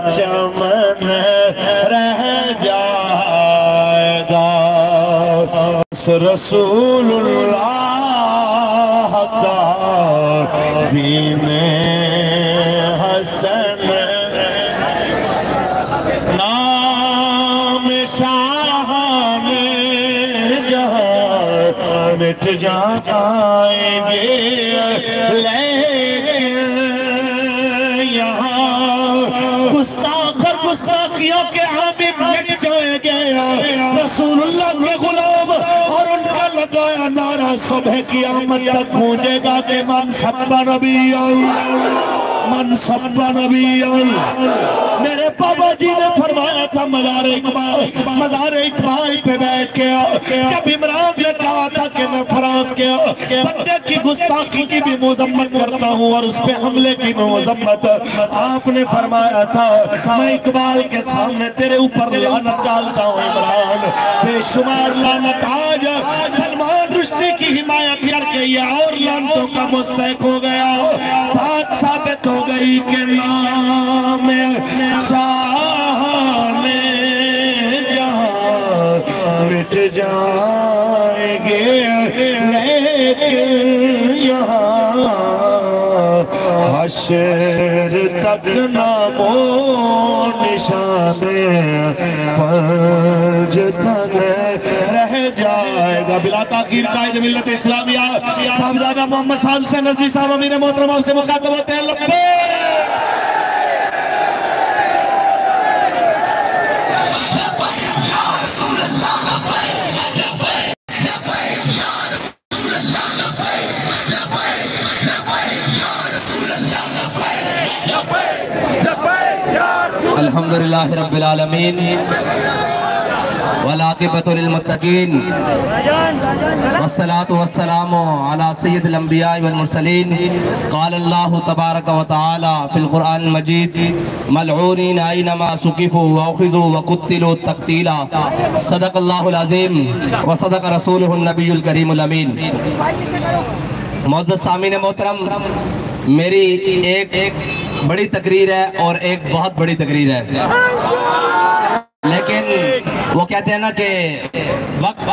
چمن رہ جائے گا رسول اللہ کا دین حسن نام شاہان جہاں مٹ جائیں گے گستاخیوں کے عامل مٹ جائیں گے رسول اللہ کے غلام اور ان کا لگایا نعرہ صبح قیامت تک گونجے گا کہ من سب نبی من سب نبی میرے بابا جی نے فرمایا تھا مزار اقبال پہ بیٹھ کے جب عمران نے کہا تھا کہ میں فرانس کے بندے کی گستاخی کی بھی مذمت کرتا ہوں اور اس پہ حملے کی بھی مذمت آپ نے فرمایا تھا میں اقبال کے سامنے تیرے اوپر لعنت ڈالتا ہوں عمران بے شمار لعنت آج سلمان رشدی کی حمایت کر کے یہ اور لعنتوں کا مستحق ہو گیا بات ثابت ہو گئی کہ نام شاہان جہاں مٹ جائیں گے لیکن یہاں حشر تک نام و نشان پنج تن رہ جائے گا بلا تاخیر قائد ملت اسلامیہ صاحبزادہ محمد صاحب سے نظری صاحب امیر محترم آپ سے مخاطب ہوتے ہیں لبیک الحمدللہ رب العالمین والعاقبۃ للمتقین والصلاة والسلام علی سید الانبیاء والمرسلین قال اللہ تبارک و تعالی فی القرآن المجید ملعونین اینما ثقفوا واخذوا وقتلوا تقتیلا صدق اللہ العظیم وصدق رسولہ النبی الکریم الامین معزز سامعین محترم میری ایک بڑی تقریر ہے اور ایک بہت بڑی تقریر ہے لیکن وہ کہتے ہیں نا کہ وقت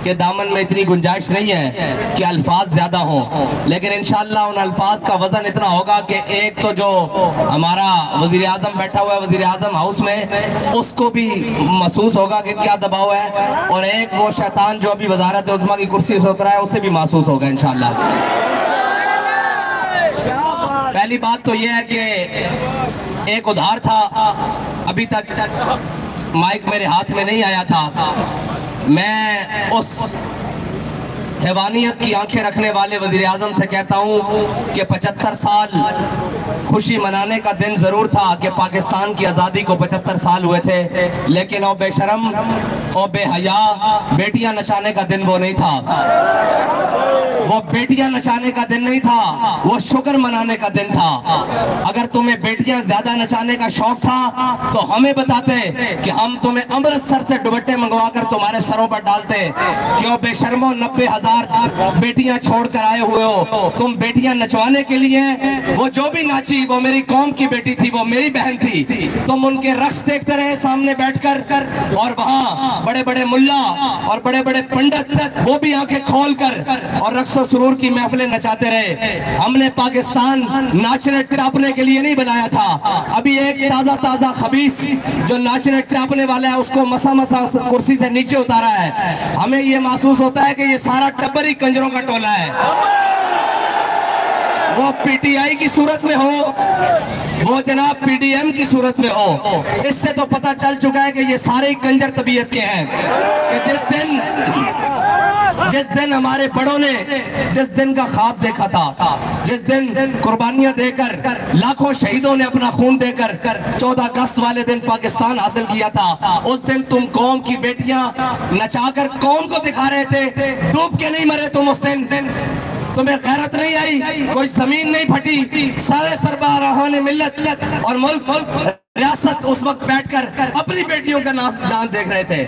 کے دامن میں اتنی گنجائش نہیں ہے کہ الفاظ زیادہ ہوں لیکن انشاءاللہ ان الفاظ کا وزن اتنا ہوگا کہ ایک تو جو ہمارا وزیر اعظم بیٹھا ہوا ہے وزیر اعظم ہاؤس میں اس کو بھی محسوس ہوگا کہ کیا دباؤ ہے اور ایک وہ شیطان جو ابھی وزارت عظمیٰ کی کرسی سے اترا ہے اسے بھی محسوس ہوگا انشاءاللہ پہلی بات تو یہ ہے کہ ایک ادھار تھا ابھی تک مائک میرے ہاتھ میں نہیں آیا تھا میں اس حیوانیت کی آنکھیں رکھنے والے وزیر اعظم سے کہتا ہوں کہ 75 سال خوشی منانے کا دن ضرور تھا کہ پاکستان کی آزادی کو 75 سال ہوئے تھے لیکن او بے شرم او بے حیا بیٹیاں نچانے کا دن وہ نہیں تھا وہ بیٹیاں نچانے کا دن نہیں تھا وہ شکر منانے کا دن تھا اگر تمہیں بیٹیاں زیادہ نچانے کا شوق تھا تو ہمیں بتاتے کہ ہم تمہیں امرتسر سے دوپٹے منگوا کر تمہارے سروں پر ڈالتے کہ او بے شرمو 90,000 بیٹیاں چھوڑ کر آئے ہوئے ہو تم بیٹیاں نچوانے کے لیے وہ جو بھی ناچی وہ میری قوم کی بیٹی تھی وہ میری بہن تھی تم ان کے رقص دیکھتے رہے سامنے بیٹھ کر اور وہاں بڑے بڑے ملا اور بڑے بڑے پنڈت وہ بھی آنکھیں کھول کر اور رقص و سرور کی محفلیں نچاتے رہے ہم نے پاکستان ناچنے ٹراپنے کے لیے نہیں بنایا تھا ابھی ایک تازہ خبیث جو ناچنے ٹراپنے والا ہے اس کو مسا کرسی سے نیچے اتارا ہے ہمیں یہ محسوس ہوتا ہے کہ یہ سارا ٹبری کنجروں کا ٹولہ ہے وہ پی ٹی آئی کی صورت میں ہو وہ جناب پی ڈی ایم کی صورت میں ہو اس سے تو پتہ چل چکا ہے کہ یہ سارے کنجر طبیعت کے ہیں کہ جس دن ہمارے بڑوں نے جس دن کا خواب دیکھا تھا جس دن قربانیاں دے کر لاکھوں شہیدوں نے اپنا خون دے کر 14 اگست والے دن پاکستان حاصل کیا تھا اس دن تم قوم کی بیٹیاں نچا کر قوم کو دکھا رہے تھے ڈوب کے نہیں مرے تم اس دن تمہیں غیرت نہیں آئی کوئی زمین نہیں پھٹی سارے سربراہان ملت اور ملک ریاست اس وقت بیٹھ کر اپنی بیٹیوں کا ناچ دیکھ رہے تھے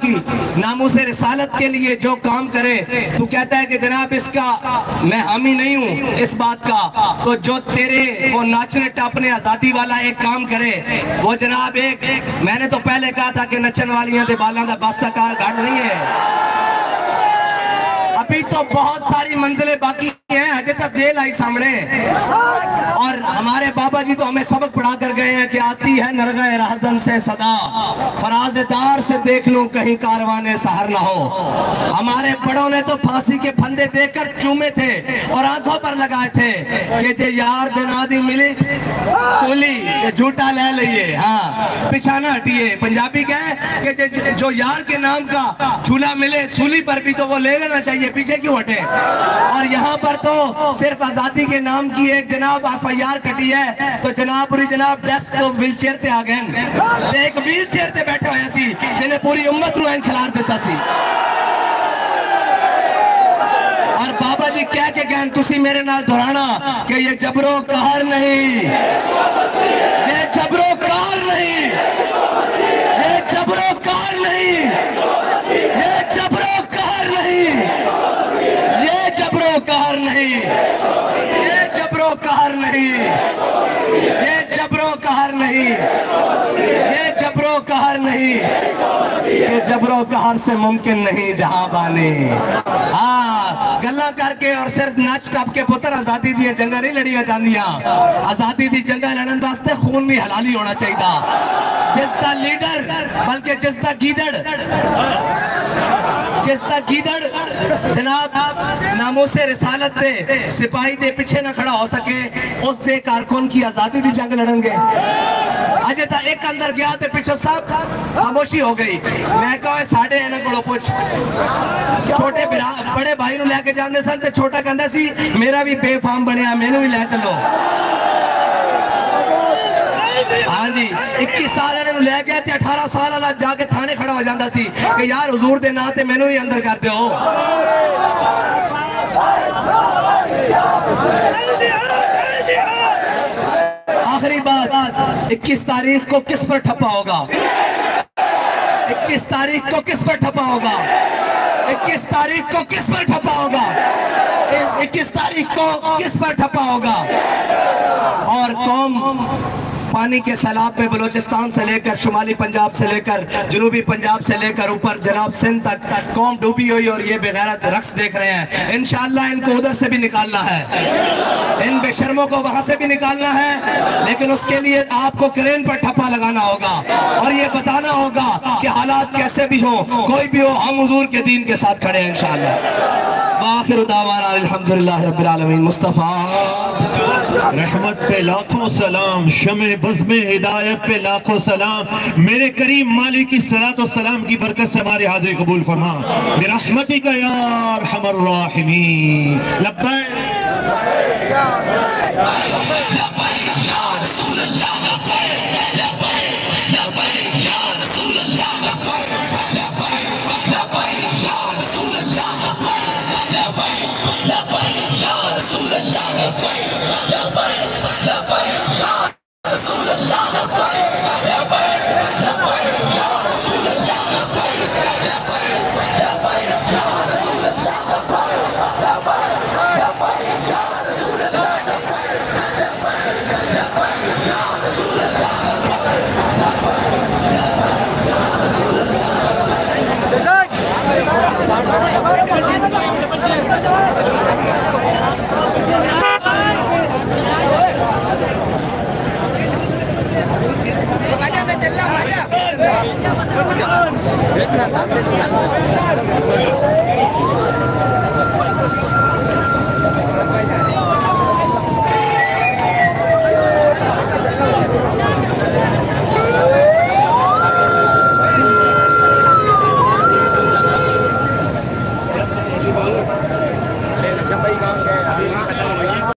کی ناموس رسالت کے لیے جو کام کرے، تو کہتا ہے کہ جناب اس کا میں حامی نہیں ہوں اس بات کا، تو جو تیرے وہ ناچنے ٹاپنے آزادی والا ایک کام کرے، وہ جناب ایک میں نے تو پہلے کہا تھا کہ نچن والیاں دے بالاں دا باستہ کار گھڑ نہیں ہے، ابھی تو بہت ساری منزلیں باقی ہیں، اجے تک جیل آئی سامنے، اور ہمارے بابا جی تو ہمیں سبق پڑھا کر گئے ہیں کہ آتی ہے نرغہ رہزن سے صدا، فراز دار سے دیکھ لوں کہیں کاروان سحر نہ ہو۔ ہمارے بڑوں نے تو پھانسی کے پھندے دیکھ کر چومے تھے اور آنکھوں پر لگائے تھے کہ جے یار دنا دی ملی سولی یہ جھوٹا لے لئیے، ہاں پچھانا ہٹیے۔ پنجابی کہے کہ جو یار کے نام کا جھولا ملے سولی پر بھی تو وہ لے لینا چاہیے، پیچھے کیوں ہٹے؟ اور یہاں پر تو صرف آزادی کے نام کی ایک جناب FIR کٹی ہے، تو جناب پوری جناب ڈیسک تو ویل چیئر تے آ گئے، ایک ویل چیئر تے بیٹھے ہوئے سی جنہیں پوری امت رو این کھلار دیتا سی، اور بابا جی کہہ کے گئے تسی میرے نال دہرانا کہ یہ جبر و قہر نہیں، یہ جبر و قہر نہیں، یہ جبر و قہر نہیں، یہ جبر و قہر نہیں، یہ جبر و قہر نہیں، یہ جبر و قہر نہیں، یہ جبر و قہر نہیں، یہ جبر و قہر نہیں، یہ جبر و قہر سے ممکن نہیں جہاں بانے۔ ہاں گلہ کر کے اور صرف ناچ ٹاپ کے پتر آزادی دی جنگہ نہیں لڑیا چاندیاں، آزادی دی جنگہ لڑن واسطے خون بھی حلالی ہونا چاہیے تھا۔ جس دا لیڈر بلکہ جس دا گیدڑ جناب ناموس رسالت دے سپاہی دے پیچھے نہ کھڑا ہو سکے، اس دے کارکن کی آزادی دی جنگ لڑن گے۔ اجے تا ایک اندر گیا تے پیچھو صاحب خاموشی ہو گئی، میں کہا ساڑھے ہیں نا کڑو پوچھ، چھوٹے بڑے بھائی نو لے کے جاندے سن تے چھوٹا کہندہ سی میرا بھی بے فام بنیا، میں نو ہی لے چلو۔ ہاں جی 21 سال انہوں نے لے گیا تے 18 سال اللہ جا کے تھانے کھڑا ہو جاندہ سی کہ یار حضور دے نا تے میں نو ہی اندر کر دے ہو۔ آخری بات 21 تاریخ کو کس پر ٹھپا ہوگا؟ 21 تاریخ کو کس پر ٹھپا ہوگا؟ 21 تاریخ کو کس پر ٹھپا ہوگا؟ 21 تاریخ کو کس پر ٹھپا ہوگا؟ اور قوم پانی کے سیلاب میں بلوچستان سے لے کر شمالی پنجاب سے لے کر جنوبی پنجاب سے لے کر اوپر جناب سندھ تک قوم ڈوبی ہوئی اور یہ بغیرت رقص دیکھ رہے ہیں۔ انشاءاللہ ان کو ادھر سے بھی نکالنا ہے، ان بے شرموں کو وہاں سے بھی نکالنا ہے، لیکن اس کے لیے آپ کو کرین پر ٹھپا لگانا ہوگا اور یہ بتانا ہوگا کہ حالات کیسے بھی ہوں، کوئی بھی ہو، ہم حضور کے دین کے ساتھ کھڑے ہیں انشاءاللہ۔ وآخر دعوانا الحمدللہ رب العالمین۔ مصطفیٰ رحمت پہ لاکھوں سلام، شمع بزم ہدایت پہ لاکھوں سلام، میرے کریم مالک کی صلاۃ و سلام کی برکت سے ہماری حاضری قبول فرما، برحمتک یا ارحم الراحمین۔ لبیک چل رہا